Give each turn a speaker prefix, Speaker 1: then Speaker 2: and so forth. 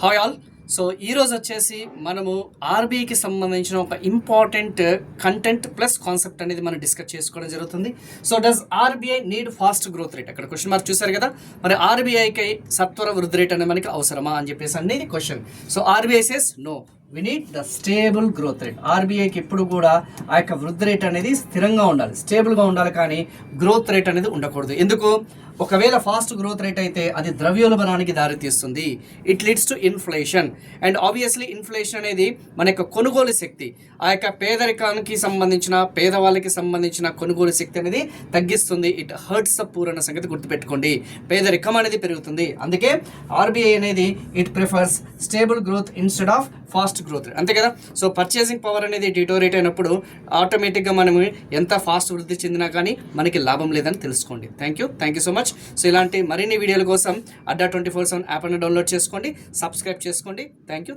Speaker 1: Hi all. So ఈరోజు వచ్చేసి మనము ఆర్బీఐకి సంబంధించిన ఒక ఇంపార్టెంట్ కంటెంట్ ప్లస్ కాన్సెప్ట్ అనేది మనం డిస్కస్ చేసుకోవడం జరుగుతుంది. So does RBI need fast growth rate? అక్కడ క్వశ్చన్ మార్క్ చూసారు కదా. మరి ఆర్బీఐకి సత్వర వృద్ధి రేట్ అనేది మనకి అవసరమా అని చెప్పేసి అనేది question. So RBI says no, we need the stable growth rate. ఆర్బీఐకి ఎప్పుడు కూడా ఆ యొక్క వృద్ధి రేట్ అనేది స్థిరంగా ఉండాలి, స్టేబుల్గా ఉండాలి, కానీ గ్రోత్ రేట్ అనేది ఉండకూడదు. ఎందుకు? ఒకవేళ ఫాస్ట్ గ్రోత్ రేట్ అయితే అది ద్రవ్యోల్బణానికి దారితీస్తుంది. It leads to inflation. And obviously inflation అనేది మన యొక్క కొనుగోలు శక్తి, ఆ యొక్క పేదరికానికి సంబంధించిన, పేదవాళ్ళకి సంబంధించిన కొనుగోలు శక్తి అనేది తగ్గిస్తుంది. ఇట్ హర్ట్స్ ద పూర్ అన్న సంగతి గుర్తుపెట్టుకోండి. పేదరికం అనేది పెరుగుతుంది. అందుకే ఆర్బీఐ అనేది it prefers stable growth instead of fast growth. అంతే కదా. సో పర్చేసింగ్ పవర్ అనేది డిటోరేట్ అయినప్పుడు ఆటోమేటిక్గా మనం ఎంత ఫాస్ట్ వృద్ధి చెందినా కానీ మనకి లాభం లేదని తెలుసుకోండి. Thank you so much. So ఇలాంటి మరిన్ని వీడియోల కోసం అడ్డా 24/7 యాప్ అని డౌన్లోడ్ చేసుకోండి, సబ్స్క్రైబ్ చేసుకోండి. Thank you.